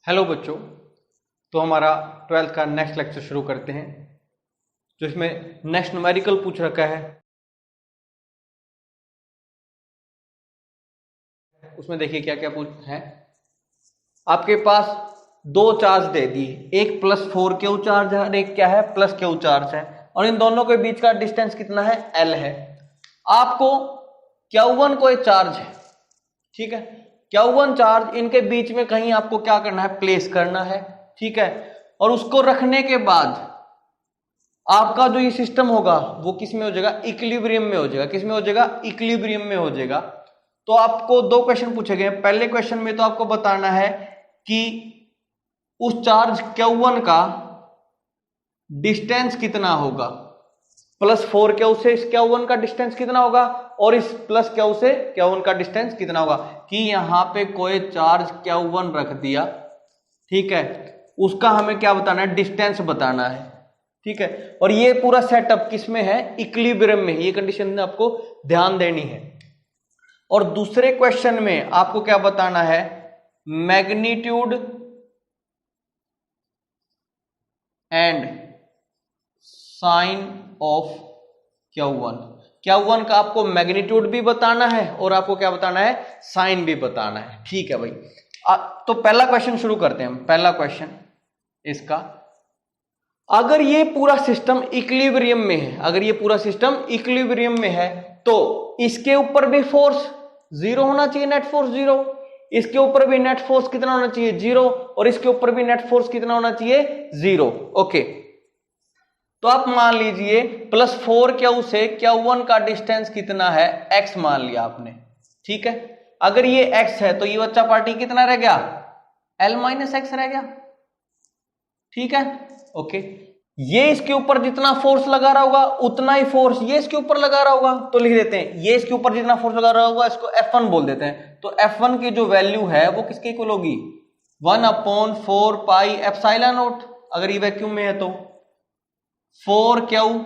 Hello बच्चों। तो हमारा 12th का नेक्स्ट लेक्चर शुरू करते हैं, जो इसमें नेक्स्ट न्यूमेरिकल पूछ रखा है। उसमें देखिए क्या क्या पूछ है। आपके पास दो चार्ज दे दिए, एक +4 क्यू चार्ज है और एक क्या है प्लस क्यू चार्ज है, और इन दोनों के बीच का डिस्टेंस कितना है, L है। आपको Q1 को एक चार्ज है, ठीक है, Q1 चार्ज इनके बीच में कहीं आपको क्या करना है, प्लेस करना है, ठीक है। और उसको रखने के बाद आपका जो ये सिस्टम होगा वो किस में हो जाएगा, इक्विलिब्रियम में हो जाएगा। किस में हो जाएगा, इक्विलिब्रियम में हो जाएगा। तो आपको दो क्वेश्चन पूछे गए। पहले क्वेश्चन में तो आपको बताना है कि उस चार्ज Q1 का डिस्टेंस कितना होगा, +4 Q से इस Q1 का डिस्टेंस कितना होगा, और इस प्लस Q से Q1 का डिस्टेंस कितना होगा। कि यहां पे कोई चार्ज Q1 रख दिया, ठीक है, उसका हमें क्या बताना है, डिस्टेंस बताना है, ठीक है। और ये पूरा सेटअप किस में है, इक्विलिब्रियम में। ये कंडीशन आपको ध्यान देनी है। और दूसरे क्वेश्चन में आपको क्या बताना है, magnitude and sign of Q1 का आपको मैग्नीट्यूड भी बताना है और आपको क्या बताना है, साइन भी बताना है, ठीक है भाई। तो पहला क्वेश्चन शुरू करते हैं। पहला क्वेश्चन इसका, अगर ये पूरा सिस्टम इक्विलिब्रियम में है, अगर ये पूरा सिस्टम इक्विलिब्रियम में है तो इसके ऊपर भी फोर्स 0 होना चाहिए, नेट फोर्स 0। इसके ऊपर भी नेट फोर्स कितना होना चाहिए, 0। और इसके ऊपर भी नेट फोर्स कितना होना चाहिए, 0। ओके, तो आप मान लीजिए +4 Q से Q1 का डिस्टेंस कितना है, x मान लिया आपने, ठीक है। अगर ये x है तो ये बच्चा पार्टी कितना रह गया, L-x रह गया, ठीक है। ओके, ये इसके ऊपर जितना फोर्स लगा रहा होगा उतना ही फोर्स ये इसके ऊपर लगा रहा होगा। तो लिख देते हैं, ये इसके ऊपर जितना फोर्स लगा रहा होगा इसको F1 बोल देते हैं। तो F1 की जो वैल्यू है वो किसके इक्वल होगी, 1/4 पाई एप्सिलॉन नॉट। अगर ये वैक्यूम में है तो 4Q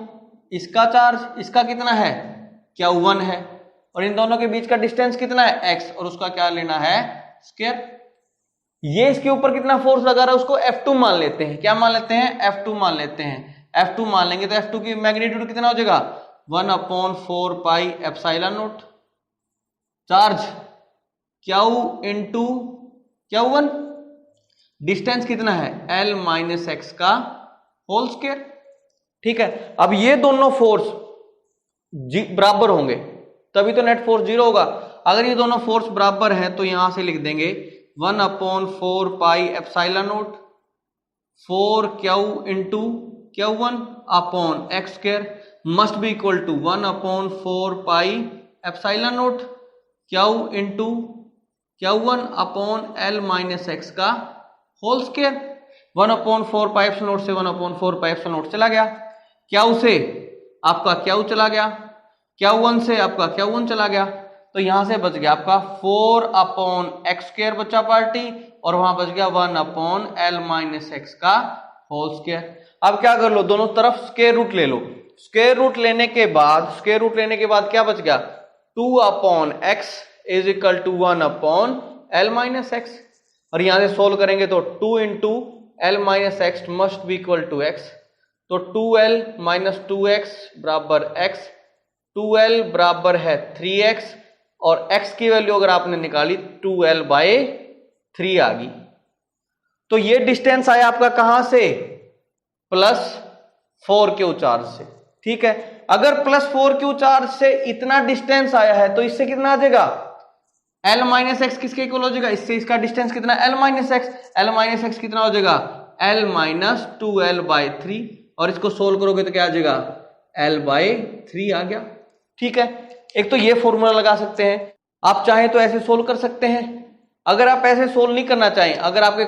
इसका चार्ज, इसका कितना है, Q1 है, और इन दोनों के बीच का डिस्टेंस कितना है, x, और उसका क्या लेना है, स्क्वायर। ये इसके ऊपर कितना फोर्स लगा रहा है उसको F2 मान लेते हैं। क्या मान लेते हैं, F2 मान लेते हैं। F2 मान लेंगे तो F2 की मैग्नीट्यूड कितना हो जाएगा, 1/4 pi epsilon not. Charge Q into Q1, distance कितना है, L-x का होल स्क्वायर, ठीक है। अब ये दोनों फोर्स बराबर होंगे तभी तो नेट फोर्स 0 होगा। अगर ये दोनों फोर्स बराबर हैं तो यहां से लिख देंगे 1/4 pi epsilon not 4Q into Q1 upon x square must be equal to 1/4 pi epsilon not Q into Q1 upon L-x का whole square. 1/4 pi epsilon not से 1/4 पाई एप्सिलॉन नॉट चला गया, Q से आपका Q चला गया, Q1 से आपका Q1 चला गया, तो यहां से बच गया आपका 4/x स्क्वायर बचा पार्टी, और वहां बच गया 1/L-x का होल स्क्वायर। अब क्या कर लो, दोनों तरफ स्क्वायर रूट ले लो। स्क्वायर रूट लेने के बाद क्या बच गया, 2/x is equal to 1/L-x। और यहां से सोल्व करेंगे तो 2 into L-x must be equal to x। तो 2L माइनस 2x बराबर x, 2L बराबर है 3x, और x की वैल्यू अगर आपने निकाली 2L/3 आ गई। तो ये डिस्टेंस आया आपका कहां से, +4Q चार्ज से, ठीक है। अगर +4Q चार्ज से इतना डिस्टेंस आया है तो इससे कितना आ जाएगा, L-x किसके इक्वल हो जाएगा, इससे इसका डिस्टेंस कितना, L-x कितना हो जाएगा, L-2L/3, और इसको सोल्व करोगे तो क्या आ जाएगा, L/3 आ गया, ठीक है। एक तो ये फॉर्मूला लगा सकते हैं, आप चाहें तो ऐसे सोल्व कर सकते हैं। अगर आप ऐसे सोल्व नहीं करना चाहें, अगर आपके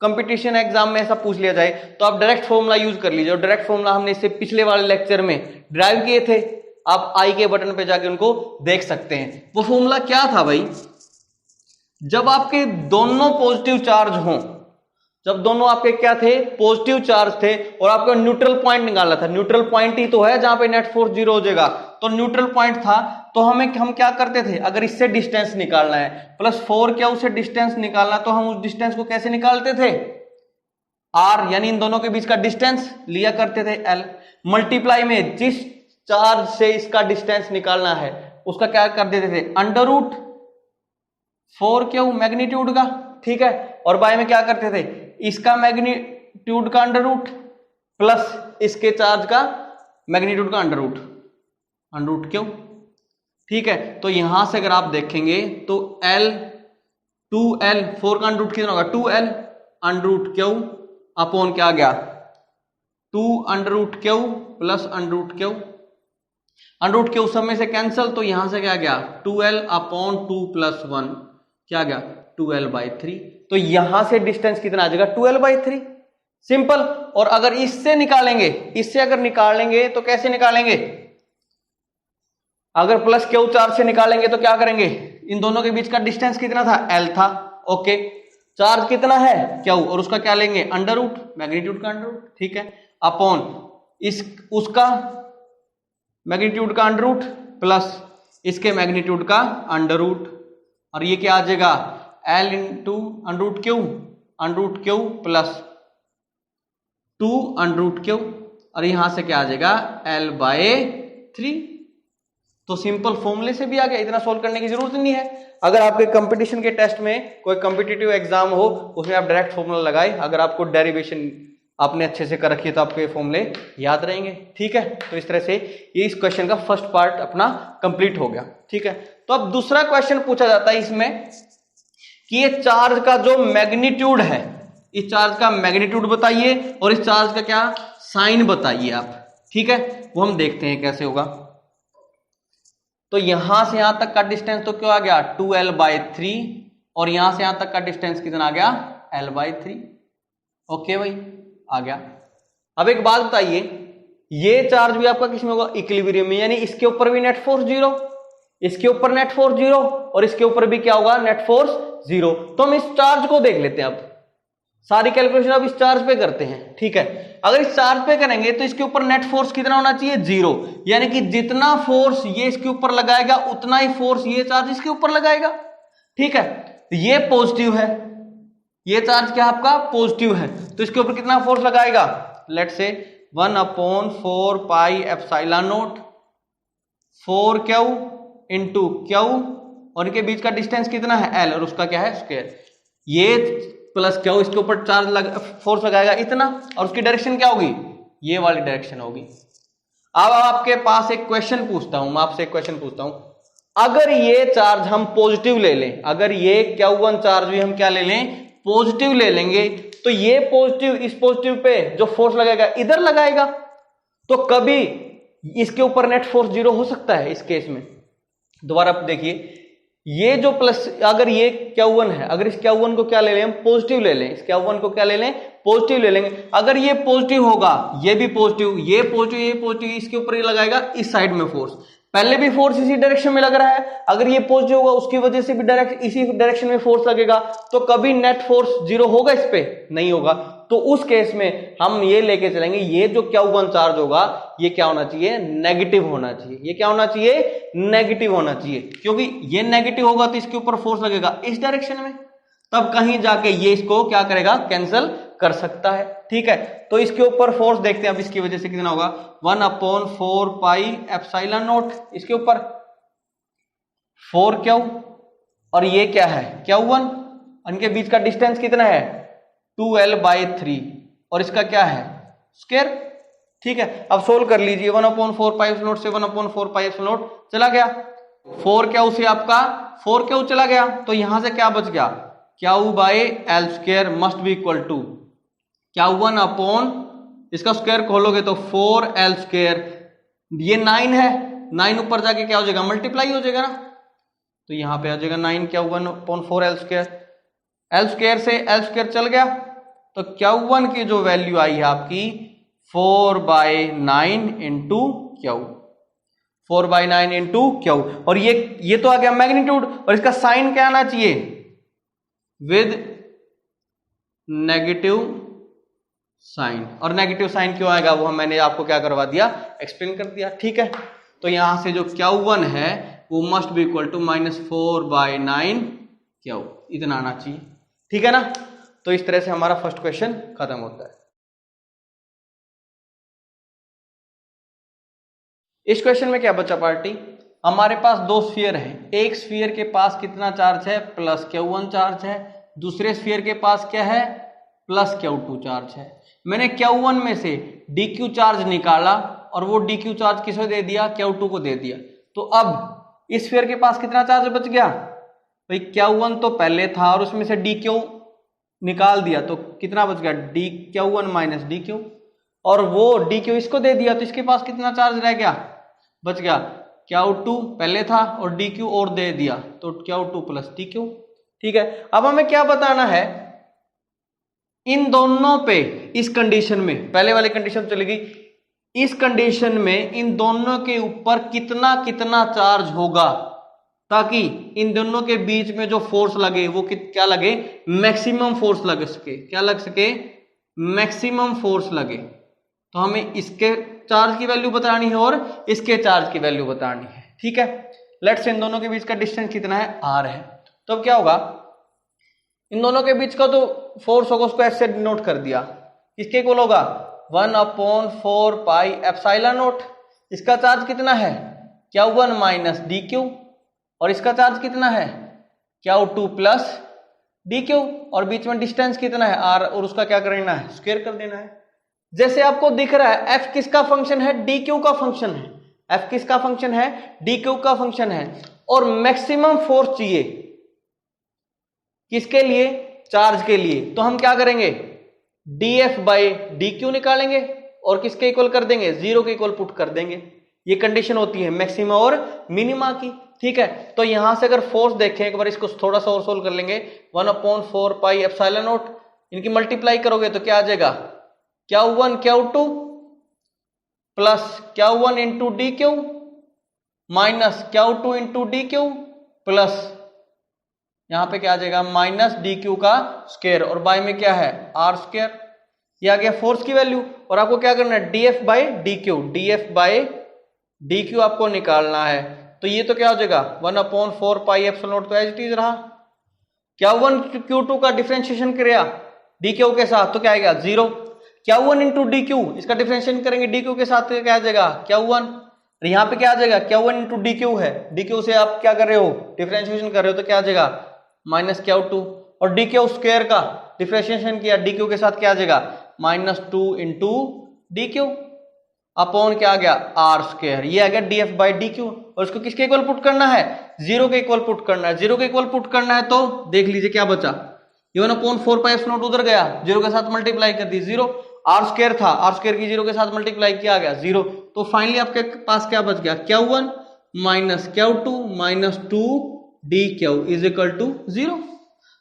कंपटीशन एग्जाम में ऐसा पूछ लिया जाए तो आप डायरेक्ट फॉर्मूला यूज कर लीजिए। डायरेक्ट फॉर्मूला हमने इससे पिछले वाले लेक्चर में ड्राइव किए थे, आप आई के बटन पे जाके उनको देख सकते हैं। वो फॉर्मूला क्या था भाई, जब आपके दोनों पॉजिटिव चार्ज हों, जब दोनों आपके क्या थे, पॉजिटिव चार्ज थे, और आपको न्यूट्रल पॉइंट निकालना था। न्यूट्रल पॉइंट ही तो है जहां पे नेट फोर्स 0 हो जाएगा। तो न्यूट्रल पॉइंट था तो हम क्या करते थे, अगर इससे डिस्टेंस निकालना है प्लस 4 क्या उसे डिस्टेंस निकालना, तो हम उस डिस्टेंस को कैसे निकालते थे, r यानी इन दोनों के बीच का डिस्टेंस लिया करते थे l, मल्टीप्लाई में जिस चार्ज से इसका डिस्टेंस निकालना है उसका क्या कर देते थे, अंडर रूट 4 क्यू मैग्नीट्यूड का, ठीक है, और बाय में क्या करते थे, इसका मैग्नीट्यूड का अंडर रूट प्लस इसके चार्ज का मैग्नीट्यूड का अंडर रूट क्यू, ठीक है। तो यहां से अगर आप देखेंगे तो L 2L 4 का अंडर रूट कितना होगा, 2L under root Q upon क्या आ गया, 2 under root Q plus under root Q सब में से कैंसिल, तो यहां से क्या गया 2L अपॉन 2 प्लस 1 क्या गया 2L/3, तो यहां से डिस्टेंस कितना आ जाएगा 2L/3, सिंपल। और अगर इससे निकालेंगे, इससे अगर निकालेंगे तो कैसे निकालेंगे, अगर प्लस क्यू चार्ज से निकालेंगे तो क्या करेंगे, इन दोनों के बीच का डिस्टेंस कितना था, L था, ओके, चार्ज कितना है क्यू और उसका क्या लेंगे अंडर रूट, मैग्नीट्यूड का अंडर रूट, ठीक है, अपॉन उसका मैग्नीट्यूड का अंडर रूट प्लस इसके मैग्नीट्यूड का अंडर रूट, और ये क्या आ जाएगा L into under root Q plus 2 under root Q, और यहां से क्या आ जाएगा L/3। तो सिंपल फॉर्मूले से भी आ गया, इतना सोल्व करने की जरूरत नहीं है। अगर आपके कंपटीशन के टेस्ट में कोई कॉम्पिटिटिव एग्जाम हो उसमें आप डायरेक्ट फॉर्मूला लगाए, अगर आपको डेरिवेशन आपने अच्छे से कर रखी है तो आपके फॉर्मूले याद रहेंगे, ठीक है। तो इस तरह से ये इस क्वेश्चन का फर्स्ट पार्ट अपना कंप्लीट हो गया, ठीक है। तो अब दूसरा क्वेश्चन पूछा जाता है इसमें कि ये चार्ज का जो मैग्नीट्यूड है, इस चार्ज का मैग्नीट्यूड बताइए और इस चार्ज का क्या साइन बताइए आप, ठीक है, वो हम देखते हैं कैसे होगा। तो यहां से यहां तक का डिस्टेंस तो क्या आ गया 2L/3 और यहां से यहां तक का डिस्टेंस कितना आ गया L/3, ओके भाई आ गया। अब एक बात बताइए, ये चार्ज भी आपका किसमें होगा, इक्विलिब्रियम में, यानी इसके ऊपर भी नेट फोर्स 0, इसके ऊपर नेट फोर्स 0 और इसके ऊपर भी क्या होगा नेट फोर्स 0। तो हम इस चार्ज को देख लेते हैं, अब सारी कैलकुलेशन अब इस चार्ज पे करते हैं, ठीक है। अगर इस चार्ज पे करेंगे तो इसके ऊपर नेट फोर्स कितना होना चाहिए 0, यानी कि जितना फोर्स ये इसके ऊपर लगाएगा उतना ही फोर्स ये चार्ज इसके ऊपर लगाएगा, ठीक है। तो ये पॉजिटिव है, ये चार्ज क्या आपका पॉजिटिव है, तो इसके ऊपर कितना फोर्स लगाएगा, लेट से 1/4 pi epsilon not 4Q into Q, और इनके बीच का डिस्टेंस कितना है L और उसका क्या है स्क्वायर, ये प्लस क्यू इसके ऊपर चार्ज फोर्स लगाएगा इतना, और उसकी डायरेक्शन क्या होगी ये वाली डायरेक्शन होगी। अब आपके पास एक क्वेश्चन पूछता हूं, मैं आपसे एक क्वेश्चन पूछता हूं, अगर ये चार्ज हम पॉजिटिव ले लें, अगर ये Q1 चार्ज भी हम क्या ले लें पॉजिटिव ले लेंगे, तो ये पॉजिटिव इस पॉजिटिव पे जो फोर्स लगेगा इधर लगाएगा, तो कभी इसके ऊपर नेट फोर्स 0 हो सकता है इस केस में। दोबारा देखिए, ये जो प्लस, अगर ये Q1 है, अगर इस Q1 को क्या ले लें हम पॉजिटिव ले लें, इस Q1 को क्या ले लें पॉजिटिव ले लेंगे, अगर ये पॉजिटिव होगा ये भी पॉजिटिव, ये पॉजिटिव ये पॉजिटिव, इसके ऊपर ये लगाएगा इस साइड में फोर्स, पहले भी फोर्स इसी डायरेक्शन में लग रहा है, अगर ये पॉजिटिव होगा उसकी वजह से भी डायरेक्ट इसी डायरेक्शन में फोर्स लगेगा, तो कभी नेट फोर्स 0 होगा इस पे नहीं होगा। तो उस केस में हम ये लेके चलेंगे, ये जो Q1 चार्ज होगा ये क्या होना चाहिए नेगेटिव होना चाहिए, ये क्या होना चाहिए नेगेटिव होना चाहिए, क्योंकि ये नेगेटिव होगा तो इसके ऊपर फोर्स लगेगा इस डायरेक्शन में, तब कहीं जाके ये इसको क्या करेगा कैंसिल कर सकता है, ठीक है। तो इसके ऊपर फोर्स देखते हैं अब इसकी वजह से कितना होगा 1/4 पाई एप्सिलॉन नॉट, इसके ऊपर 4Q और ये क्या है Q1, इनके बीच का डिस्टेंस कितना है 2L/3 और इसका क्या है स्क्वायर, ठीक है। अब सोल्व कर लीजिए, 1/4 पाई एप्सिलॉन नॉट से 1/4 पाई एप्सिलॉन नॉट चला गया, 4Q से आपका 4Q चला गया, तो यहां से क्या बच गया Q/L² must be equal to Q1 upon इसका स्क्वायर खोलोगे तो 4L², ये 9 है, 9 ऊपर जाके क्या हो जाएगा मल्टीप्लाई हो जाएगा ना, तो यहां पे आ जाएगा 9 Q1/4L², L² से L² चल गया, तो Q1 की जो वैल्यू आई है आपकी 4/9 इंटू Q, 4/9 इंटू Q, और ये तो आ गया मैग्नीट्यूड, और इसका साइन क्या आना चाहिए विद नेगेटिव साइन, और नेगेटिव साइन क्यों आएगा वो मैंने आपको क्या करवा दिया एक्सप्लेन कर दिया, ठीक है। तो यहां से जो Q1 है वो must be equal to -4/9 Q, इतना आना चाहिए। ठीक है ना। तो इस तरह से हमारा फर्स्ट क्वेश्चन खत्म होता है। इस क्वेश्चन में क्या बचा पार्टी, हमारे पास दो स्फीयर हैं, एक स्फीयर के पास कितना चार्ज है +Q1 चार्ज है, दूसरे स्फीयर के पास क्या है +Q2 चार्ज है। मैंने Q1 में से dq चार्ज निकाला और वो dq चार्ज किसे दे दिया, Q2 को दे दिया। तो अब इस स्फीयर के पास कितना चार्ज बच गया भाई, Q1 तो पहले था और उसमें से dq निकाल दिया तो कितना बच गया dq1 माइनस dq, और वो dq इसको दे दिया तो इसके पास कितना चार्ज रह गया, बच गया Q2 पहले था और dq और दे दिया तो Q2 प्लस dq। ठीक है, अब हमें क्या बताना है, इन दोनों पे इस कंडीशन में, पहले वाली कंडीशन चली गई, इस कंडीशन में इन दोनों के ऊपर कितना कितना चार्ज होगा, ताकि इन दोनों के बीच में जो फोर्स लगे वो क्या लगे, मैक्सिमम फोर्स लग सके। क्या लग सके, मैक्सिमम फोर्स लगे। तो हमें इसके चार्ज की वैल्यू बतानी है और इसके चार्ज की वैल्यू बतानी है। ठीक है, लेट्स इन दोनों के बीच का डिस्टेंस कितना है, r है। तो अब क्या होगा, इन दोनों के बीच का जो फोर्स होगा उसको ऐसे डिनोट कर दिया, किसके इक्वल होगा 1/4πε0। इसका चार्ज कितना है Q1 माइनस dq और इसका चार्ज कितना है Q2 प्लस dq, और बीच में डिस्टेंस कितना है r, और उसका क्या करना है, स्क्वायर कर देना है। जैसे आपको दिख रहा है f किसका फंक्शन है, dq का फंक्शन है, f किसका फंक्शन है, dq का फंक्शन है, और मैक्सिमम फोर्स चाहिए किसके लिए, चार्ज के लिए। तो हम क्या करेंगे, dF/dq निकालेंगे और किसके इक्वल कर देंगे, 0 के इक्वल पुट कर देंगे। ये कंडीशन होती है मैक्सिमा और मिनिमा की। ठीक है, तो यहां से अगर फोर्स देखें एक बार, इसको थोड़ा सा और सोल्व कर लेंगे, 1/4πε0, इनकी मल्टीप्लाई करोगे तो क्या आ जाएगा, Q1 Q2 plus Q1 into dq minus Q2 into dq plus यहां पे क्या आ जाएगा माइनस dq का स्क्वायर, और बाय में क्या है r स्क्वायर। ये आ गया फोर्स की वैल्यू, और आपको क्या करना है dF/dq, dF/dq आपको निकालना है। तो ये तो क्या हो जाएगा 1/4πε0, तो एज इट इज रहा। Q1 Q2 का डिफरेंशिएशन किया dq के साथ तो क्या आएगा 0, Q1 इंटू dq, इसका डिफरेंशिएशन करेंगे dq के साथ तो क्या आ जाएगा Q1, और यहाँ पे क्या आ जाएगा Q1 इंटू dq है, dq से आप क्या कर रहे हो, डिफरेंशिएशन कर रहे हो, तो क्या आ जाएगा माइनस Q2, और dq स्क्वायर का डिफरेंशिएशन किया dq के साथ क्या आ जाएगा -2 इंटू dq अपॉन क्या आ गया r स्क्वायर। ये आ गया dF/dq, और इसको किसके इक्वल पुट करना है, 0 के इक्वल पुट करना है। 0 के इक्वल पुट करना है तो देख लीजिए क्या बचा, 1/4πε0 उधर गया, 0 के साथ मल्टीप्लाई कर दी 0, r स्क्वायर था, r स्क्वायर की 0 के साथ मल्टीप्लाई किया गया 0, तो फाइनली आपके पास क्या बच गया Q1 minus Q2 minus 2dq is equal to 0।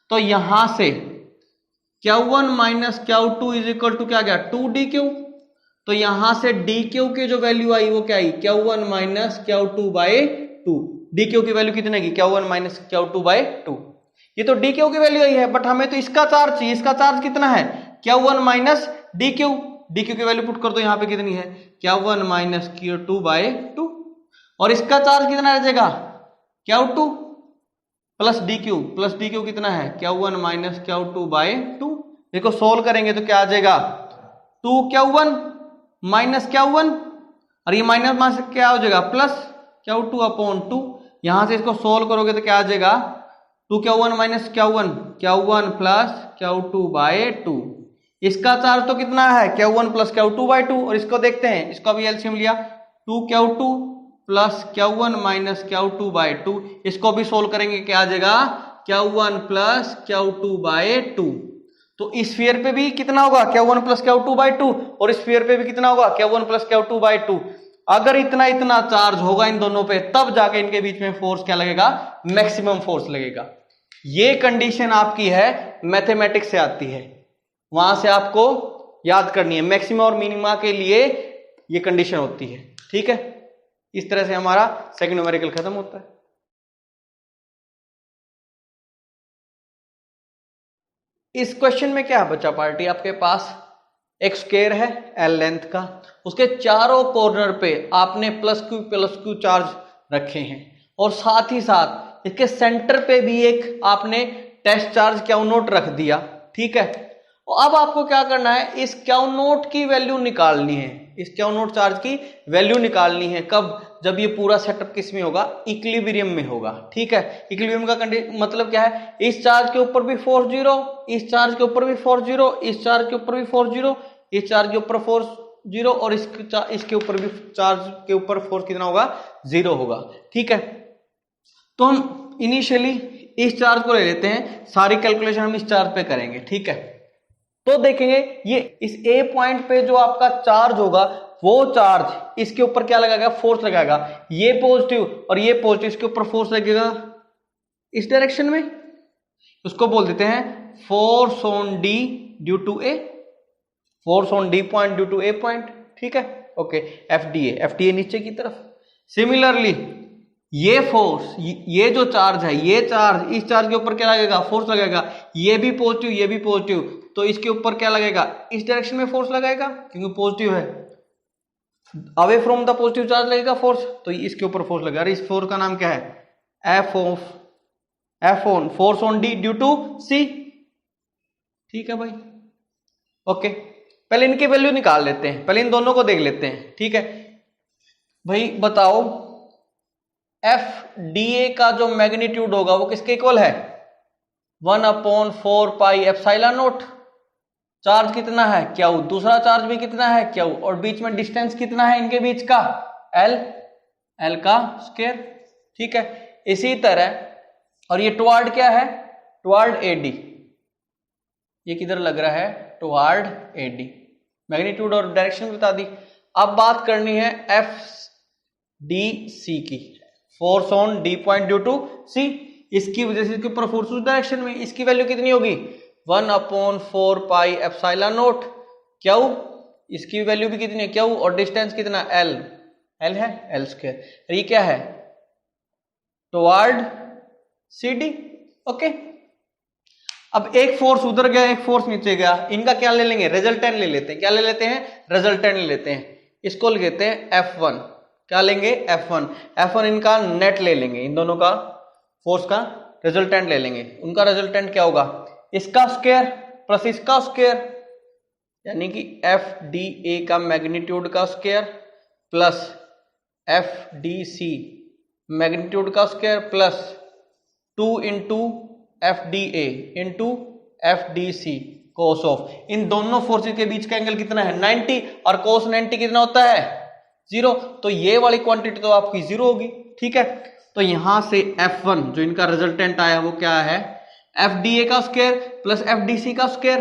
तो यहां से Q1 minus Q2 is equal to क्या गया 2dq, तो यहां से dq की जो वैल्यू आई वो क्या आई Q1 माइनस Q2/2, dq की वैल्यू कितनी है Q1 माइनस Q2/2। ये तो dq की वैल्यू आई है, बट हमें तो इसका चार्ज चाहिए, इसका चार्ज कितना है Q1 माइनस dq, dq की वैल्यू पुट कर दो, यहाँ पे कितनी है Q1 माइनस Q2/2, और इसका चार्ज कितना रह जाएगा Q2 प्लस dq कितना है Q1 माइनस Q2/2। देखो सोल्व करेंगे तो क्या आ जाएगा 2Q1 माइनस Q1, और ये माइनस माइनस क्या हो जाएगा प्लस Q2/2। यहां से इसको सोल्व करोगे तो क्या आ जाएगा 2Q1 minus Q1 plus Q2/2। इसका चार्ज तो कितना है Q1 प्लस Q2/2, और इसको देखते हैं, इसका भी एलसीएम लिया 2Q2 plus Q1 minus Q2/2, इसको भी सोल्व करेंगे क्या आ जाएगा Q1 प्लस Q2/2। तो इस स्फीयर पे भी कितना होगा Q1 प्लस Q2/2, और इस स्फीयर पे भी कितना होगा Q1 प्लस Q2/2। अगर इतना इतना चार्ज होगा इन दोनों पे, तब जाके इनके बीच में फोर्स क्या लगेगा, मैक्सिमम फोर्स लगेगा। ये कंडीशन आपकी है मैथमेटिक्स से आती है, वहां से आपको याद करनी है, मैक्सिमा और मिनिमा के लिए ये कंडीशन होती है। ठीक है, इस तरह से हमारा सेकंड न्यूमेरिकल खत्म होता है। इस क्वेश्चन में क्या बचा पार्टी आपके पास, एक स्क्वायर है L लेंथ का, उसके चारों कॉर्नर पे आपने प्लस क्यू चार्ज रखे हैं और साथ ही साथ इसके सेंटर पे भी एक आपने टेस्ट चार्ज क्यू नोट रख दिया, ठीक है। और अब आपको क्या करना है, इस क्यू नोट की वैल्यू निकालनी है, इस क्यू नोट चार्ज की वैल्यू निकालनी है। कब? जब ये पूरा सेटअप किस में होगा, इक्विलिब्रियम में होगा, ठीक है। इक्विलिब्रियम का मतलब क्या है, इस चार्ज के ऊपर भी फोर्स 0, इस चार्ज के ऊपर भी फोर्स 0, इस चार्ज के ऊपर भी फोर्स 0, इस चार्ज के ऊपर फोर्स 0 और इसके ऊपर भी चार्ज के ऊपर फोर्स कितना होगा, 0 होगा, ठीक है। तो हम इनिशियली इस चार्ज को ले लेते हैं, सारी कैलकुलेशन हम इस चार्ज पे करेंगे, ठीक है। तो देखेंगे ये इस ए पॉइंट पे जो आपका चार्ज होगा, वो चार्ज इसके ऊपर क्या लगाएगा, फोर्स लगाएगा। ये पॉजिटिव और ये पॉजिटिव, इसके ऊपर फोर्स लगेगा इस डायरेक्शन में, उसको बोल देते हैं force on D due to A, force on D point due to A point, ठीक है, ओके। एफ डी ए नीचे की तरफ। सिमिलरली ये फोर्स, ये जो चार्ज है, ये चार्ज इस चार्ज के ऊपर क्या लगेगा, फोर्स लगेगा। ये भी पॉजिटिव, ये भी पॉजिटिव, तो इसके ऊपर क्या लगेगा, इस डायरेक्शन में फोर्स लगाएगा क्योंकि पॉजिटिव है, away from the positive charge लगेगा फोर्स, तो इसके ऊपर फोर्स लगेगा। इस फोर्स का नाम क्या है, F on force on D due to C, ठीक है भाई, ओके। पहले इनकी वैल्यू निकाल लेते हैं, पहले इन दोनों को देख लेते हैं, ठीक है भाई। बताओ एफ डी ए का जो मैग्नीट्यूड होगा वो किसके इक्वल है, 1/4 पाई एप्सिलॉन नॉट। चार्ज कितना है, क्यू, दूसरा चार्ज भी कितना है, क्यू, और बीच में डिस्टेंस कितना है इनके बीच का, एल का स्क्वायर, ठीक है। इसी तरह, और ये टुवार्ड क्या है, टुवार्ड एडी, ये किधर लग रहा है, टुवार्ड एडी, मैग्नीट्यूड और डायरेक्शन बता दी। अब बात करनी है एफ डी सी की, force on D point due to C, इसकी वजह से इसके ऊपर फोर्स उस डायरेक्शन में, इसकी वैल्यू कितनी होगी, 1/4 पाई एप्सिलॉन नॉट क्यू, इसकी वैल्यू भी कितनी है, क्यू, और डिस्टेंस कितना, एल है, एल स्क्वायर। ये क्या है, टुवार्ड सी डी, ओके। अब एक फोर्स उधर गया, एक फोर्स नीचे गया, इनका क्या ले लेंगे, रिजल्टेंट ले लेते हैं। क्या ले लेते हैं, रिजल्टेंट ले लेते हैं, इसको लेते हैं F1। क्या लेंगे, F1 इनका नेट ले लेंगे, इन दोनों का फोर्स का रिजल्टेंट ले लेंगे। उनका रिजल्टेंट क्या होगा, इसका स्क्वायर प्लस इसका स्क्वायर, यानी कि एफ डी ए का मैग्नीट्यूड का square plus F D C magnitude का square plus 2 into F D A into F D C cos of, इन दोनों फोर्सेस के बीच का एंगल कितना है, 90, और कोस 90 कितना होता है, 0। तो ये वाली क्वांटिटी तो आपकी 0 होगी, ठीक है। तो यहां से F1 जो इनका रिजल्टेंट आया वो क्या है, एफ डी ए का square plus F D C का स्क्वायर।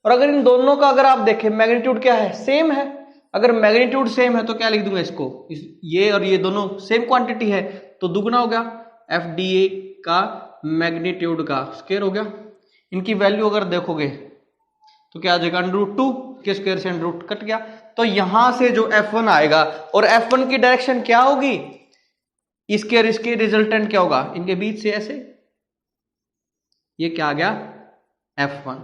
और अगर इन दोनों का अगर आप देखें मैग्नीट्यूड क्या है, सेम है। अगर मैग्नीट्यूड सेम है तो क्या लिख दूंगा इसको, ये और ये दोनों सेम क्वांटिटी है तो दुगना हो गया, एफ डी ए का मैग्नीट्यूड का स्क्वायर हो गया। इनकी वैल्यू अगर देखोगे तो क्या आ जाएगा, √2 के स्क्वायर से √ कट गया। तो यहां से जो F1 आएगा, और F1 की डायरेक्शन क्या होगी, इसके और इसके रिजल्टेंट क्या होगा, इनके बीच से ऐसे, ये क्या आ गया, F1।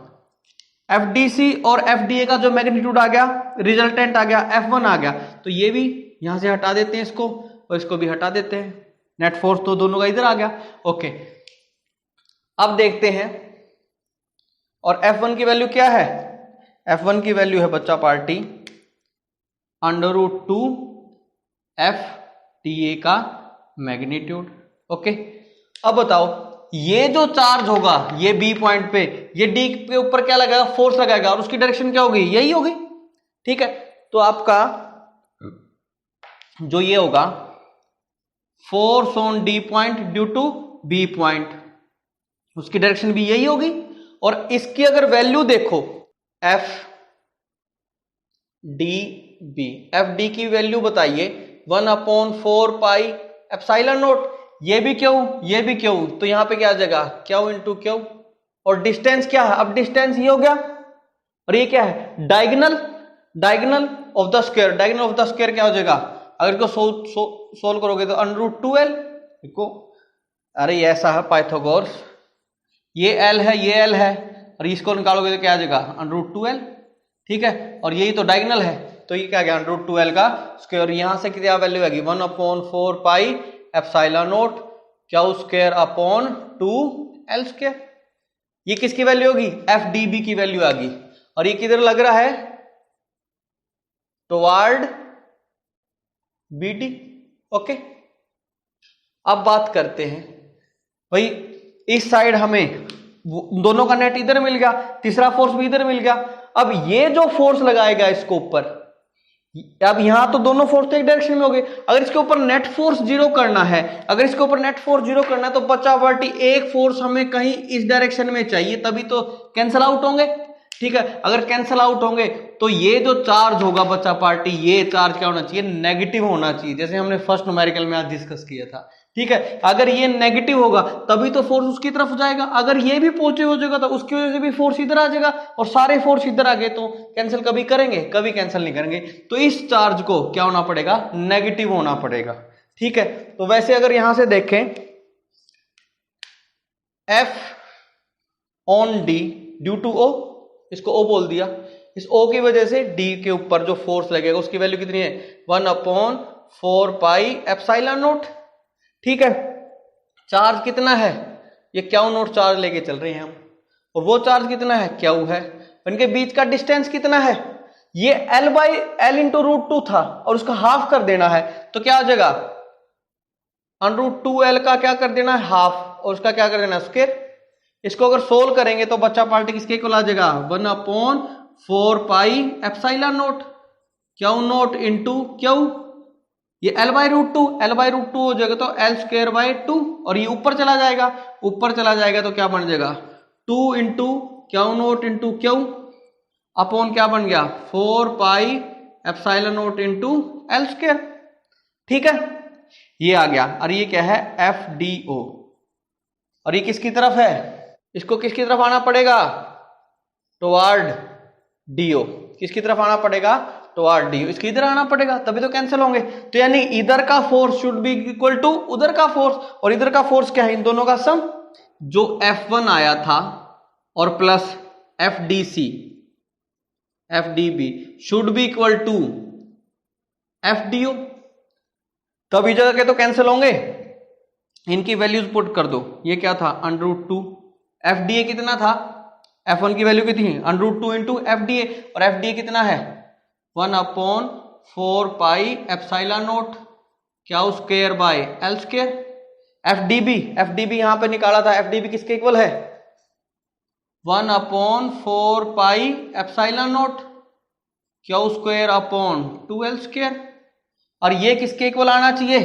FDC और FDA का जो मैग्नीट्यूड आ गया, रिजल्टेंट आ गया, F1 आ गया। तो ये भी यहां से हटा देते हैं इसको, और इसको भी हटा देते हैं, नेट फोर्स तो दोनों का इधर आ गया, ओके। अब देखते हैं, और F1 की वैल्यू क्या है, F1 की वैल्यू है बच्चा पार्टी √2 FDA का मैग्नीट्यूड, ओके। अब बताओ, ये जो चार्ज होगा ये बी पॉइंट पे, ये डी के ऊपर क्या लगाएगा, फोर्स लगाएगा, और उसकी डायरेक्शन क्या होगी, यही होगी, ठीक है। तो आपका जो ये होगा force on D point due to B point, उसकी डायरेक्शन भी यही होगी। और इसकी अगर वैल्यू देखो, एफ डी की वैल्यू बताइए 1/4 पाई एप्सिलॉन नॉट, ये भी क्यू, ये भी क्यू, तो यहां पे क्या आ जाएगा, क्यू इंटू क्यू। और डिस्टेंस क्या है, अब डिस्टेंस ये हो गया, और ये क्या है, diagonal of the square. Diagonal of the square क्या हो जाएगा, अगर इसको सोल्व करोगे तो √2l, देखो अरे ये ऐसा है पाइथागोरस, ये l है, ये l है, और इसको निकालोगे तो क्या आ जाएगा, √2l, ठीक है, और यही तो डायगोनल है, तो ये क्या गया √2l का स्क्वायर। यहां से क्या वैल्यू आएगी 1/4 pi epsilon naught Q square upon 2l square. ये किसकी वैल्यू होगी, FDB की वैल्यू आ गई, और ये किधर लग रहा है, टुवर्ड BD। ओके, अब बात करते हैं भाई, इस साइड हमें दोनों का नेट इधर मिल गया, तीसरा फोर्स भी इधर मिल गया। अब ये जो फोर्स लगाएगा इसके ऊपर, अब यहां तो दोनों फोर्स तो एक डायरेक्शन में हो गए, अगर इसके ऊपर नेट फोर्स जीरो करना है, अगर इसके ऊपर नेट फोर्स जीरो करना है तो बचा पार्टी एक फोर्स हमें कहीं इस डायरेक्शन में चाहिए, तभी तो कैंसल आउट होंगे। ठीक है, अगर कैंसल आउट होंगे तो ये जो चार्ज होगा बच्चा पार्टी, ये चार्ज क्या होना चाहिए, नेगेटिव होना चाहिए, जैसे हमने फर्स्ट न्यूमेरिकल में आज डिस्कस किया था। ठीक है, अगर ये नेगेटिव होगा तभी तो फोर्स उसकी तरफ जाएगा, अगर ये भी पॉजिटिव हो जाएगा तो उसकी वजह से भी फोर्स इधर आ जाएगा, और सारे फोर्स इधर आ गए तो कैंसिल कभी करेंगे, कभी कैंसिल नहीं करेंगे। तो इस चार्ज को क्या होना पड़ेगा, नेगेटिव होना पड़ेगा। ठीक है, तो वैसे अगर यहां से देखें F on D due to O, इसको O बोल दिया, इस O की वजह से D के ऊपर जो फोर्स लगेगा उसकी वैल्यू कितनी है 1/4 पाई एप्सिलॉन नॉट। ठीक है, चार्ज कितना है, ये क्यू नॉट चार्ज लेके चल रहे हैं हम, और वो चार्ज कितना है, क्यू है, इनके बीच का डिस्टेंस कितना है, ये L/L इंटू √2 था और उसका हाफ कर देना है, तो क्या आ जाएगा √2l का क्या कर देना है हाफ, और उसका क्या कर देना है स्क्वायर। इसको अगर सोल्व करेंगे तो बच्चा पार्टी किसके इक्वल आ जाएगा 1/4 pi epsilon naught Q not into Q, ये L/√2 हो जाएगा तो L²/2, और ये ऊपर चला जाएगा, ऊपर चला जाएगा तो क्या बन जाएगा 2 into Q not into Q upon क्या बन गया 4 पाई एप्सिलॉन नॉट इंटू L²। ठीक है, ये आ गया, और ये क्या है FDO, और ये किसकी तरफ है, इसको किसकी तरफ आना पड़ेगा, टुवर्ड DO, किसकी तरफ आना पड़ेगा, टुवर्ड DO, इसके इधर आना पड़ेगा, तभी तो कैंसिल होंगे। तो यानी इधर का force should be equal to उधर का फोर्स, और इधर का फोर्स क्या है, इन दोनों का सम, जो F1 आया था और plus FDB should be equal to FDO, तब इस जगह के तो कैंसिल होंगे, इनकी वैल्यूज पुट कर दो। ये क्या था √2, FDA कितना था, F1 की वैल्यू कितनी है √2 इंटू FDA, और FDA कितना है 1/4 pi epsilon naught Q square by L²। FDB यहां पे निकाला था, FDB किसके इक्वल है 1/4 pi epsilon naught Q square upon 2L², और ये किसके इक्वल आना चाहिए,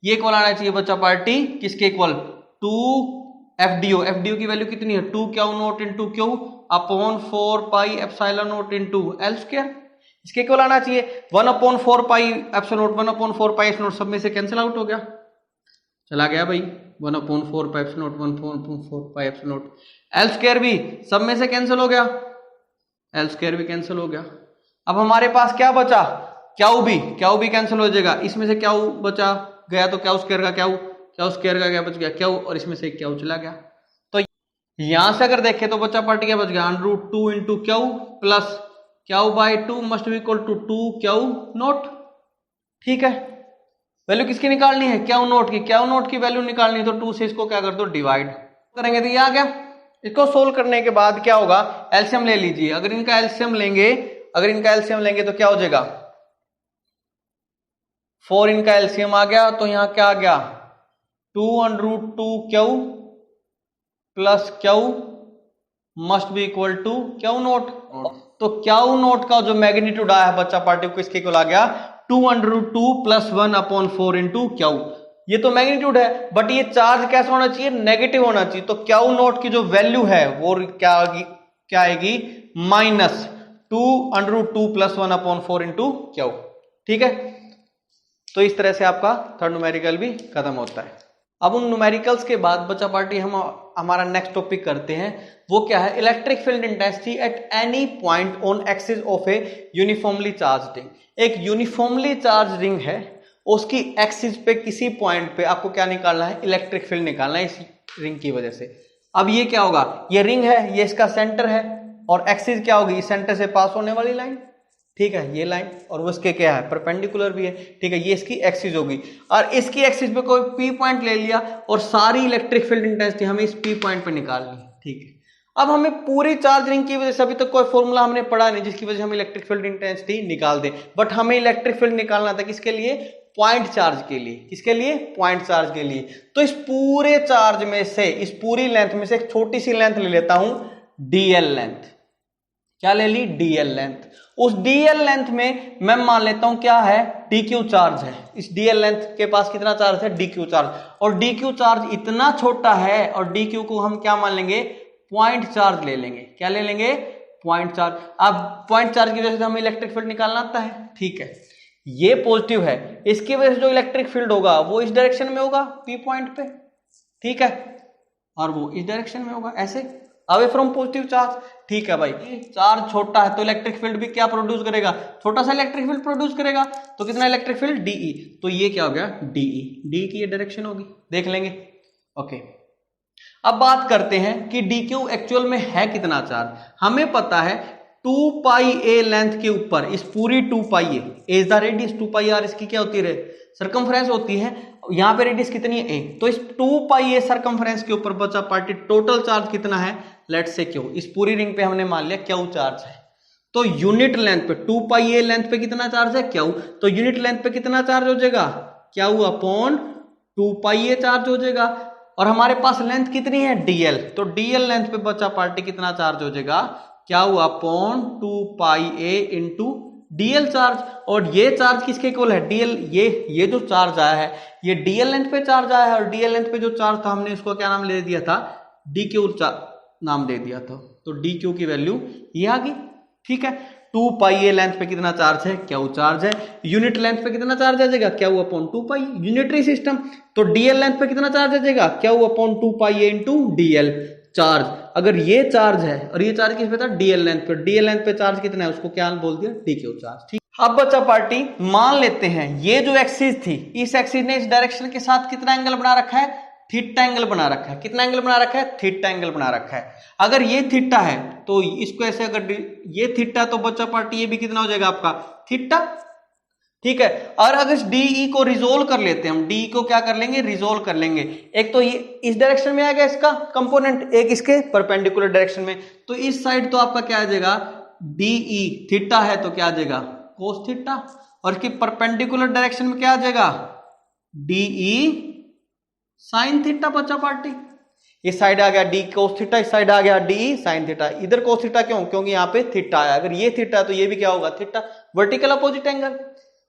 ये इक्वल आना चाहिए बच्चा पार्टी किसके इक्वल 2 FDO की वैल्यू कितनी है 2 Q not into Q upon 4 pi epsilon not into L², इसके इक्वल आना चाहिए 1/4 pi epsilon not 1/4 pi epsilon not सब में से कैंसिल आउट हो गया, चला गया भाई 1/4 pi epsilon not 1/4 pi epsilon not, L² भी सब में से कैंसिल हो गया, L² भी कैंसिल हो गया। अब हमारे पास क्या बचा, क्यू भी कैंसिल हो जाएगा, इसमें से क्यू बचा गया तो क्यू स्क्वायर का क्यू स्क्वायर का क्या बच गया क्यू, और इसमें से क्यू चला गया। तो यहां से अगर देखें तो बच्चा पार्टी क्या बच गया √2 इंटू क्यू प्लस क्यू/2 must be equal to 2 Q naught. ठीक है, वैल्यू किसकी निकालनी है क्यू नॉट की वैल्यू निकालनी है, तो 2 से इसको क्या कर दो डिवाइड करेंगे तो ये आ गया। इसको सोल्व करने के बाद क्या होगा, एलसीएम ले लीजिए, अगर इनका एलसीएम लेंगे तो क्या हो जाएगा 4 इनका एलसीएम आ गया, तो यहां क्या आ गया 2√2 Q plus Q must be equal to Q not. तो क्यू नॉट का जो मैग्नीट्यूड आया है बच्चा पार्टी को किसके इक्वल आ गया 2√2 प्लस 1/4 इंटू क्यू, ये तो मैग्नीट्यूड है, बट ये चार्ज कैसा होना चाहिए नेगेटिव होना चाहिए, तो क्यू नॉट की जो वैल्यू है वो क्या आएगी -2√2 प्लस 1/4 इंटू क्यू। ठीक है, तो इस तरह से आपका थर्ड न्यूमेरिकल भी खत्म होता है। अब उन न्यूमेरिकल्स के बाद बच्चा पार्टी हम हमारा नेक्स्ट टॉपिक करते हैं, वो क्या है electric field intensity at any point on axis of A uniformly charge ring. एक यूनिफॉर्मली चार्ज रिंग है, उसकी एक्सिस पे किसी पॉइंट पे आपको क्या निकालना है इलेक्ट्रिक फील्ड निकालना है इस रिंग की वजह से। अब ये क्या होगा, ये रिंग है, ये इसका सेंटर है, और एक्सिस क्या होगी, सेंटर से पास होने वाली लाइन, ठीक है, ये लाइन, और वो इसके क्या है, परपेंडिकुलर भी है, ठीक है, ये इसकी एक्सिस होगी। और इसकी एक्सिस पे कोई पी पॉइंट ले लिया और सारी इलेक्ट्रिक फील्ड इंटेंसिटी हमें इस पी पॉइंट पे निकालनी है, ठीक है। अब हमें पूरी चार्ज रिंग की वजह से अभी तक कोई फॉर्मूला हमने पढ़ा नहीं जिसकी वजह से हम इलेक्ट्रिक फील्ड इंटेंसिटी निकाल दें, बट हमें इलेक्ट्रिक फील्ड निकालना था किसके लिए, पॉइंट चार्ज के लिए। किसके लिए, पॉइंट चार्ज के लिए। तो इस पूरे चार्ज में से, इस पूरी लेंथ में से एक छोटी सी लेंथ ले लेता हूं, डीएल लेंथ। क्या ले ली, डीएल लेंथ। उस डीएल लेंथ में मैं मान लेता हूं क्या है, डीक्यू चार्ज है। इस डीएल लेंथ के पास कितना चार्ज है, डीक्यू चार्ज, और डीक्यू चार्ज इतना छोटा है और डीक्यू को हम क्या मान लेंगे, पॉइंट चार्ज ले लेंगे। क्या ले लेंगे, पॉइंट चार्ज। अब पॉइंट चार्ज की वजह से हमें इलेक्ट्रिक फील्ड निकालना आता है, ठीक है, ये पॉजिटिव है, इसकी वजह से जो इलेक्ट्रिक फील्ड होगा वो इस डायरेक्शन में होगा, पी पॉइंट पे, ठीक है, और वो इस डायरेक्शन में होगा, ऐसे अवे फ्रॉम पॉजिटिव चार्ज, ठीक है भाई। चार्ज छोटा है तो इलेक्ट्रिक फील्ड भी क्या प्रोड्यूस करेगा, छोटा सा इलेक्ट्रिक फील्ड प्रोड्यूस करेगा। तो कितना इलेक्ट्रिक फील्ड, डीई, तो ये क्या हो गया, डीई, डी की ये डायरेक्शन होगी, देख लेंगे, ओके। अब बात करते हैं कि डीक्यू एक्चुअल में है कितना चार्ज। हमें पता है 2 पाई ए लेंथ के ऊपर, इस पूरी 2 pi A is the radius, 2 pi R इसकी क्या होती है, सरकमफ्रेंस होती है। यहां पे रेडियस कितनी है, ए, तो इस 2 पाई ए सरकमफ्रेंस के ऊपर बचा पार्टी टोटल चार्ज कितना है, लेट्स से क्यू। इस पूरी रिंग पे हमने मान लिया क्यू चार्ज है, तो यूनिट लेंथ पे 2 पाई ए लेंथ पे कितना चार्ज है, क्यू, तो यूनिट लेंथ पे कितना चार्ज हो जाएगा, क्यू अपॉन 2 पाई ए चार्ज हो जाएगा। और हमारे पास लेंथ कितनी है, डीएल, तो डीएल लेंथ पे बचा पार्टी कितना चार्ज हो जाएगा, क्या हुआ, अपॉन 2 पाई ए इंटू डीएल चार्ज। और ये चार्ज किसके इक्वल है, डीएल, ये जो चार्ज आया है ये डीएल लेंथ पे चार्ज आया है, और डीएल लेंथ पे जो चार्ज था हमने इसको क्या नाम ले दिया था, डीक्यू नाम दे दिया था, तो डीक्यू की वैल्यू ये आ गई, ठीक है। 2 पाई ए लेंथ पे कितना चार्ज है, क्यू चार्ज है, यूनिट लेंथ पे कितना चार्ज आ जाएगा, क्यू अपॉन 2 पाई, यूनिटरी सिस्टम, तो डीएल लेंथ पे कितना चार्ज आ जाएगा, क्यू अपॉन 2 पाई ए इंटू डीएल चार्ज। अगर ये चार्ज है और ये चार्ज किस पे था, डीएल लेंथ पे, डीएल लेंथ पे चार्ज कितना है उसको क्या बोल दिया, डीक्यू चार्ज, ठीक। अब बच्चा पार्टी मान लेते हैं ये जो एक्सिस थी, इस एक्सिस ने इस डायरेक्शन के साथ कितना एंगल बना रखा है, थीटा एंगल बना रखा है। कितना एंगल बना रखा है, थीटा एंगल बना रखा है। अगर ये थीटा है तो इसको ऐसे, अगर ये थीटा तो बच्चा पार्टी ये भी कितना हो जाएगा आपका, थीटा, ठीक है। और अगर इस डीई को रिजोल्व कर लेते हैं हम, डीई को क्या कर लेंगे, रिजोल्व कर लेंगे। एक तो ये इस डायरेक्शन में आएगा इसका कंपोनेंट, एक इसके परपेंडिकुलर डायरेक्शन में, तो इस साइड तो आपका क्या आ जाएगा, डीई, थीटा है तो क्या आ जाएगा, कोस थीटा, और इसकी परपेंडिकुलर डायरेक्शन में क्या आ जाएगा, डीई साइन थीटा। बच्चा पार्टी इस साइड आ गया डी कोस थीटा, इस साइड आ गया डी साइन थीटा। इधर कोस थीटा क्यों, क्योंकि यहाँ पे थीटा आया, अगर ये थीटा तो ये भी क्या होगा, theta, vertical opposite angle,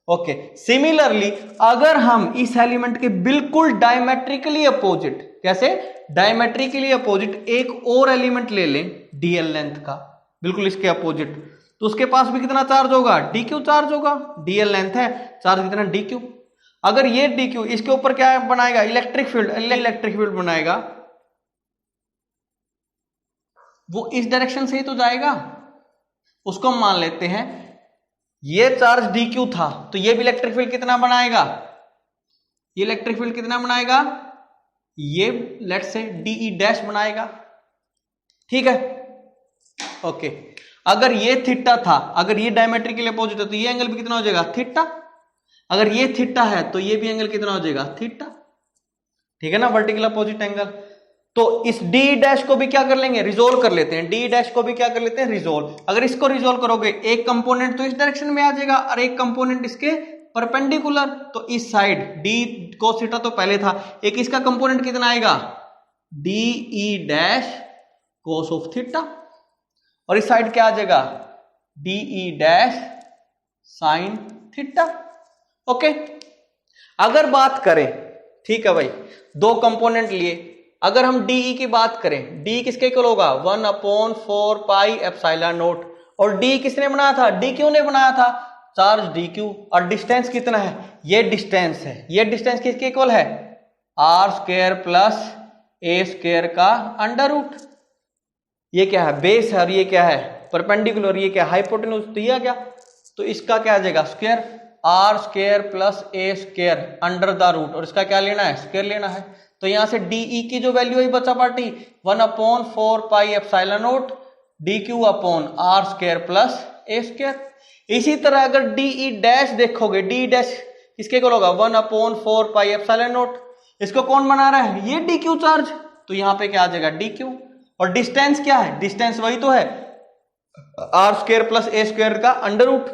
okay. Similarly अगर हम इस एलिमेंट के बिल्कुल डायमेट्रिकली अपोजिट, कैसे, डायमेट्रिकली अपोजिट एक और एलिमेंट ले लें डीएल लेंथ का, बिल्कुल इसके अपोजिट, तो उसके पास भी कितना चार्ज होगा, डीक्यू चार्ज होगा। डीएल लेंथ है, चार्ज कितना, डीक्यू। अगर ये डीक्यू इसके ऊपर क्या बनाएगा, इलेक्ट्रिक फील्ड, इलेक्ट्रिक फील्ड बनाएगा, वो इस डायरेक्शन से ही तो जाएगा। उसको हम मान लेते हैं ये चार्ज डीक्यू था, तो ये भी इलेक्ट्रिक फील्ड कितना बनाएगा, ये इलेक्ट्रिक फील्ड कितना बनाएगा, ये लेट्स से डीई डैश बनाएगा, ठीक है, ओके। अगर ये थीटा था, अगर ये डायमेट्रिकली अपोजिट है तो ये एंगल भी कितना हो जाएगा, थीटा। अगर ये थीटा है तो ये भी एंगल कितना हो जाएगा, थीटा, ठीक है ना, वर्टिकल अपोजिट एंगल। तो इस डी डैश को भी क्या कर लेंगे, रिजोल्व कर लेते हैं, डी डैश को भी क्या कर लेते हैं, रिजोल्व। अगर इसको रिजोल्व करोगे, एक कंपोनेंट तो इस डायरेक्शन में आ जाएगा और एक कंपोनेंट इसके परपेंडिकुलर, तो इस साइड डी कोस थीटा तो पहले था, एक इसका कंपोनेंट कितना आएगा, DE dash cos of theta, और इस साइड क्या आ जाएगा, DE dash sine theta, okay. अगर बात करें, ठीक है भाई, दो कंपोनेंट लिए, अगर हम डीई की बात करें, डी किसके इक्वल होगा, 1/4 पाई एप्सिलॉन नॉट, और डी किसने बनाया था, डी क्यू ने बनाया था, चार्ज डी क्यू, और डिस्टेंस कितना है, ये डिस्टेंस है, ये डिस्टेंस किसके इक्वल है, R square plus A square का अंडर रूट। ये क्या है, बेस है, और ये क्या है, परपेंडिकुलर, ये क्या, हाइपोटेन्यूज, तो ये क्या, तो इसका क्या आ जाएगा, square, R square plus A square under the root, और इसका क्या लेना है, स्क्वायर लेना है। तो यहां से डीई की जो वैल्यू है बच्चा पार्टी 1/4 pi epsilon not D Q upon R square plus A square. इसी तरह अगर डी ई डैश देखोगे, डी डैश किसके इक्वल होगा 1/4 पाई एप्सिलॉन नॉट। इसको कौन बना रहा है, ये डी क्यू चार्ज, तो यहां पे क्या आ जाएगा डी क्यू। और डिस्टेंस क्या है, डिस्टेंस वही तो है R square plus A square का अंडर रूट,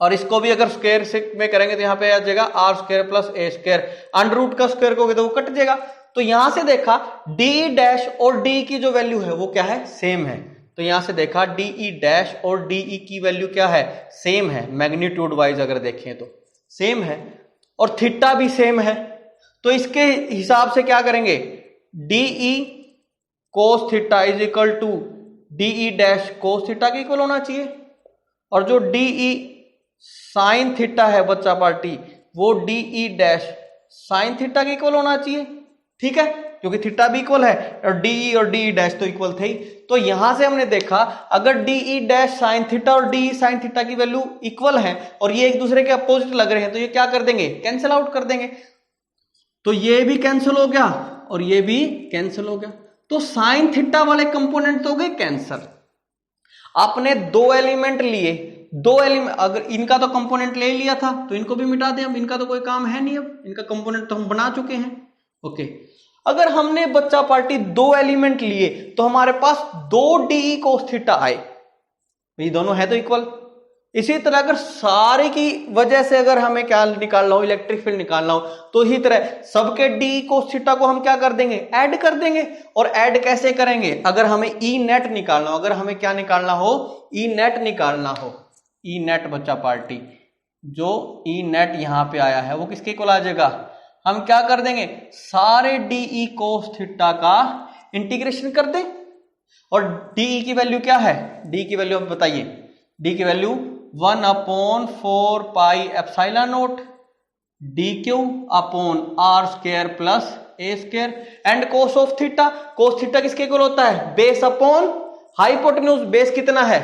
और इसको भी अगर स्क्वायर से में करेंगे तो यहां पे आ जाएगा R square plus A square, under root का स्क्वायर करोगे तो वो कट जाएगा। तो यहां से देखा डी डैश और डी की जो वैल्यू है वो क्या है, सेम है। तो यहां से देखा डी ई डैश और डी ई की वैल्यू क्या है, सेम है। मैग्नीट्यूड वाइज अगर देखें तो सेम है, और थीटा भी सेम है। तो इसके हिसाब से क्या करेंगे, D E cos theta is equal to D E dash cos theta के इक्वल होना चाहिए, और जो डी ई साइन थीटा है बच्चा पार्टी, वो D E dash sine theta के इक्वल होना चाहिए। ठीक है, क्योंकि थीटा भी इक्वल है और डीई और डी डैश तो इक्वल थे ही। तो यहां से हमने देखा अगर डीई डैश साइन थीटा और डी साइन थीटा की वैल्यू इक्वल है और ये एक दूसरे के अपोजिट लग रहे हैं, तो ये क्या कर देंगे, कैंसिल आउट कर देंगे। तो ये भी कैंसिल हो गया और ये भी कैंसिल हो गया। तो साइन थीटा वाले कंपोनेंट तो हो गए कैंसिल। आपने दो एलिमेंट लिए, दो एलिमेंट, अगर इनका तो कंपोनेंट ले लिया था तो इनको भी मिटा दें, अब इनका तो कोई काम है नहीं, अब इनका कंपोनेंट तो हम बना चुके हैं। ओके, अगर हमने बच्चा पार्टी दो एलिमेंट लिए तो हमारे पास दो डी कोस थीटा आए, ये दोनों है तो इक्वल। इसी तरह अगर सारे की वजह से अगर हमें क्या निकालना हो, इलेक्ट्रिक फील्ड निकालना हो, तो इसी तरह सबके डी कोस थीटा को हम क्या कर देंगे, ऐड कर देंगे। और ऐड कैसे करेंगे, अगर हमें ई नेट निकालना हो, अगर हमें क्या निकालना हो, ई नेट निकालना हो, ई नेट बच्चा पार्टी, जो ई नेट यहां पे आया है वो किसके इक्वल आ जाएगा, हम क्या कर देंगे, सारे डी कोस थीटा का इंटीग्रेशन कर दें। और डी की वैल्यू क्या है, डी की वैल्यू आप बताइए, डी की value 1/4 pi epsilon not D Q upon R square plus A square. And cos of theta, cos theta किसके इक्वल होता है, बेस अपॉन हाइपोटेन्यूज। बेस कितना है,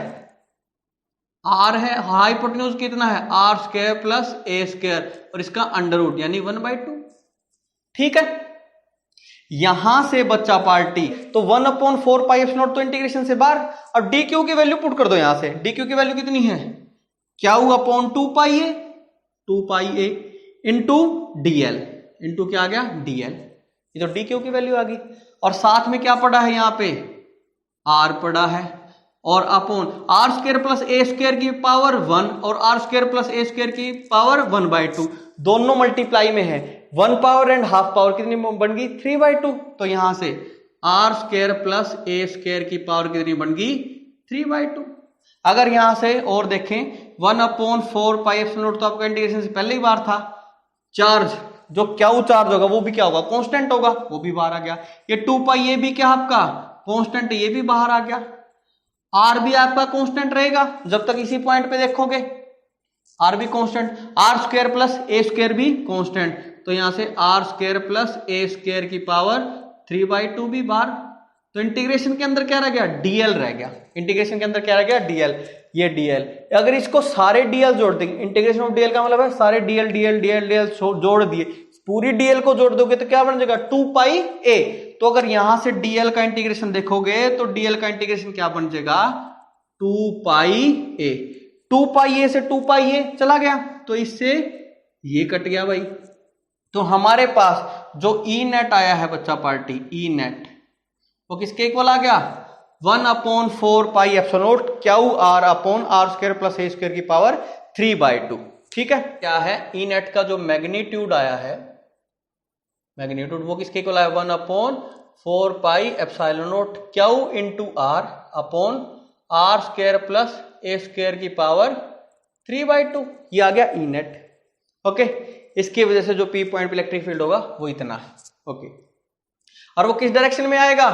आर है, हाइपोटेन्यूज कितना है, R square plus A square, और इसका अंडर रूट यानी 1/2। ठीक है, यहां से बच्चा पार्टी तो 1/4 पाई एप्सिलॉन नॉट तो इंटीग्रेशन से बाहर। अब डी क्यू की वैल्यू पुट कर दो, यहां से डी क्यू की वैल्यू कितनी है, क्यू अपॉन 2 पाई ए इंटू डीएल, इंटू क्या आ गया डीएल, ये तो डी क्यू की वैल्यू आ गई। और साथ में क्या पड़ा है, यहां पे आर पड़ा है, और upon R square plus A square की पावर 1 और R square plus A square की पावर 1/2, दोनों मल्टीप्लाई में है। 1 पावर एंड हाफ पावर कितनी बन गई, 3/2। तो यहां से R square plus A square की पावर कितनी बन गई, 3/2। अगर यहां से और देखें 1/4 पाई एप्सिलॉन नॉट तो आपका इंटीग्रेशन से पहले ही बार था। चार्ज, जो क्यू चार्ज होगा वो भी क्या होगा, कांस्टेंट होगा, वो भी बाहर आ गया। ये 2 पाई ये भी क्या आपका कांस्टेंट, ये भी बाहर आ गया। आर भी आपका कांस्टेंट रहेगा जब तक इसी पॉइंट पे देखोगे, आर भी constant, R square plus A square भी कांस्टेंट। तो यहां से R square plus A square की पावर 3/2 भी बाहर। तो इंटीग्रेशन के अंदर क्या रह गया, डीएल रह गया। इंटीग्रेशन के अंदर क्या रह गया, डीएल, ये डीएल। अगर इसको सारे डीएल जोड़ देंगे, इंटीग्रेशन ऑफ डीएल का मतलब है सारे डीएल डीएल डीएल डीएल जोड़ दिए, पूरी डीएल को जोड़ दोगे तो क्या बन जाएगा, 2 पाई ए। तो अगर यहां से डीएल का इंटीग्रेशन देखोगे तो डीएल का इंटीग्रेशन क्या बन जाएगा, 2 पाई ए। 2 पाई ए से 2 पाई ए चला गया, तो इससे ये कट गया भाई। तो हमारे पास जो ई नेट आया है बच्चा पार्टी, ई नेट वो किसके इक्वल आ गया, 1/4 pi epsilon naught Q R upon R square plus A square की पावर 3/2। ठीक है, क्या है, ई नेट का जो मैग्नीट्यूड आया है, मैग्नीट्यूड वो किसके इक्वल आया, 1/4 pi epsilon naught Q into R upon R square plus A square की पावर 3/2। ये आ गया ई नेट। ओके, इसकी वजह से जो पी पॉइंट पे इलेक्ट्रिक फील्ड होगा वो इतना है। ओके, और वो किस डायरेक्शन में आएगा,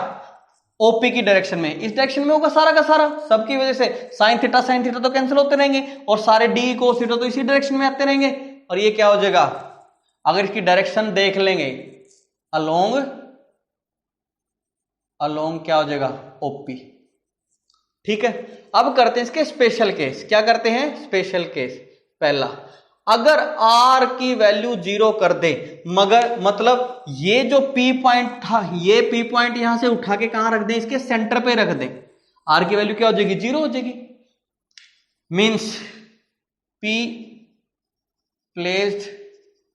ओपी की डायरेक्शन में। इस डायरेक्शन में होगा सारा का सारा, सबकी वजह से साइन थीटा तो कैंसिल होते रहेंगे, और सारे डी कोस थीटा तो इसी डायरेक्शन में आते रहेंगे। और ये क्या हो जाएगा, अगर इसकी डायरेक्शन देख लेंगे, अलोंग क्या हो जाएगा, ओपी। ठीक है, अब करते हैं इसके स्पेशल केस। क्या करते हैं, स्पेशल केस। पहला, अगर आर की वैल्यू 0 कर दे, मगर मतलब ये जो पी पॉइंट था, ये पी पॉइंट यहां से उठा के कहां रख दें, इसके सेंटर पे रख दें। आर की वैल्यू क्या हो जाएगी, 0 हो जाएगी। Means P placed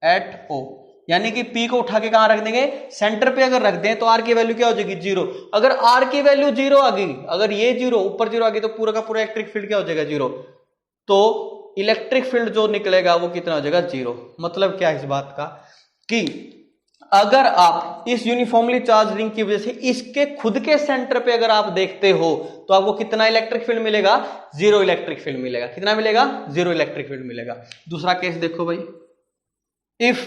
at O, यानी कि P को उठा के कहां रख देंगे, सेंटर पे अगर रख दें तो R की वैल्यू क्या हो जाएगी, 0। अगर R की वैल्यू 0 आ गई, अगर ये 0 ऊपर 0 आ गई तो पूरा का पूरा इलेक्ट्रिक फील्ड क्या हो जाएगा, 0। तो इलेक्ट्रिक फील्ड जो निकलेगा वो कितना हो जाएगा, 0। मतलब क्या है इस बात का कि अगर आप इस यूनिफॉर्मली चार्ज रिंग की वजह से इसके खुद के सेंटर पे अगर आप देखते हो तो आपको कितना इलेक्ट्रिक फील्ड मिलेगा, 0 इलेक्ट्रिक फील्ड मिलेगा। कितना मिलेगा, 0 इलेक्ट्रिक फील्ड मिलेगा। दूसरा केस देखो भाई, if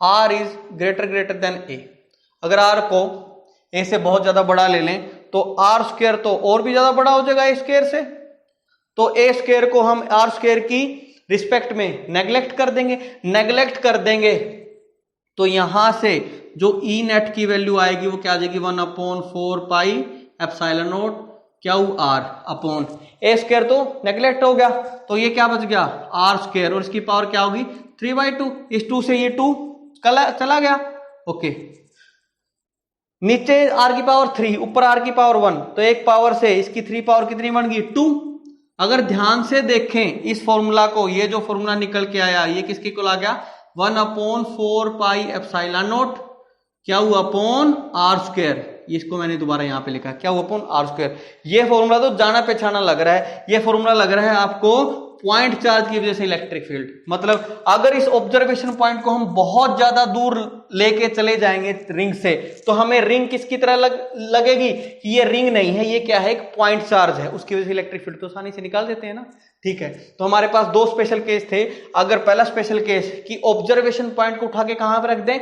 R is greater than A, अगर R को A से बहुत ज्यादा बड़ा ले लें तो R स्क्वायर तो और भी ज्यादा बड़ा हो जाएगा A स्क्वायर से, तो A स्क्वायर को हम R स्क्वायर की रिस्पेक्ट में नेग्लेक्ट कर देंगे तो यहां से जो E नेट की वैल्यू आएगी वो क्या आ जाएगी, 1/4 pi epsilon naught Q R upon A square तो नेग्लेक्ट हो गया, तो ये क्या बच गया, R स्क्वायर, और इसकी पावर क्या होगी, 3/2। इस 2 से ये 2 चला गया। ओके, नीचे R की पावर 3, ऊपर R की पावर 1, तो एक पावर से इसकी 3 पावर कितनी बन गई, 2। अगर ध्यान से देखें इस फॉर्मूला को, ये जो फॉर्मूला निकल के आया ये किसके इक्वल आ गया, 1/4 पाई एप्सिलॉन नॉट क्या हुआ अपॉन R स्क्वायर। इसको मैंने दोबारा यहां पे लिखा, क्या हुआ अपॉन R स्क्वायर। ये फॉर्मूला तो जाना पहचाना लग रहा है, ये फॉर्मूला लग रहा है आपको पॉइंट चार्ज की वजह से इलेक्ट्रिक फील्ड। मतलब अगर इस ऑब्जर्वेशन पॉइंट को हम बहुत ज्यादा दूर लेके चले जाएंगे रिंग से तो हमें रिंग किसकी तरह लगेगी कि ये रिंग नहीं है, ये क्या है, एक पॉइंट चार्ज है, उसकी वजह से इलेक्ट्रिक फील्ड तो आसानी से निकाल देते हैं ना। ठीक है, तो हमारे पास 2 स्पेशल केस थे। अगर पहला स्पेशल केस कि ऑब्जर्वेशन पॉइंट को उठा के कहां पर रख दें,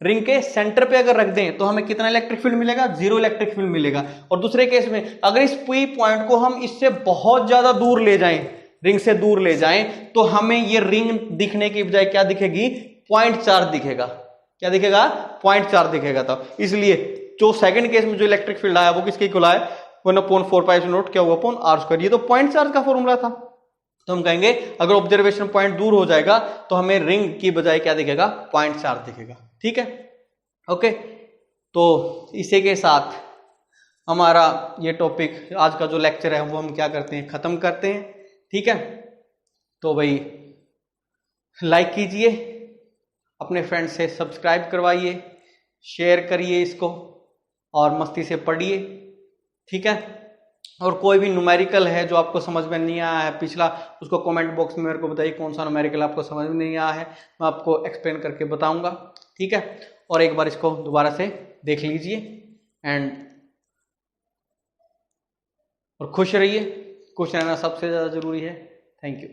रिंग के सेंटर पे अगर रख दें तो हमें कितना इलेक्ट्रिक फील्ड मिलेगा, 0 इलेक्ट्रिक फील्ड मिलेगा। और दूसरे केस में अगर इस P पॉइंट को हम इससे बहुत ज्यादा दूर ले जाएं, रिंग से दूर ले जाएं, तो हमें ये रिंग दिखने की बजाय क्या दिखेगी, पॉइंट चार्ज दिखेगा। क्या दिखेगा, पॉइंट चार्ज दिखेगा। तो इसलिए जो सेकंड केस में जो इलेक्ट्रिक फील्ड आया वो किसके इक्वल आया, 1/4 पाई एप्सिलॉन नॉट क्या हुआ अपॉन R स्क्वायर। ये तो पॉइंट चार्ज का फॉर्मूला था। तो हम कहेंगे अगर ऑब्जर्वेशन पॉइंट दूर हो जाएगा तो हमें रिंग की बजाय क्या दिखेगा, पॉइंट चार्ज दिखेगा। ठीक है, ओके। तो इसी के साथ हमारा ये टॉपिक, आज का जो लेक्चर है वो हम क्या करते हैं, खत्म करते हैं। ठीक है, तो भाई लाइक कीजिए, अपने फ्रेंड से सब्सक्राइब करवाइए, शेयर करिए इसको और मस्ती से पढ़िए। ठीक है, और कोई भी न्यूमेरिकल है जो आपको समझ में नहीं आया है पिछला, उसको कमेंट बॉक्स में मेरे को बताइए कौन सा न्यूमेरिकल आपको समझ में नहीं आया है, मैं आपको एक्सप्लेन करके बताऊंगा। ठीक है, और एक बार इसको दोबारा से देख लीजिए एंड और खुश रहिए। खुश रहना सबसे ज़्यादा जरूरी है। Thank you.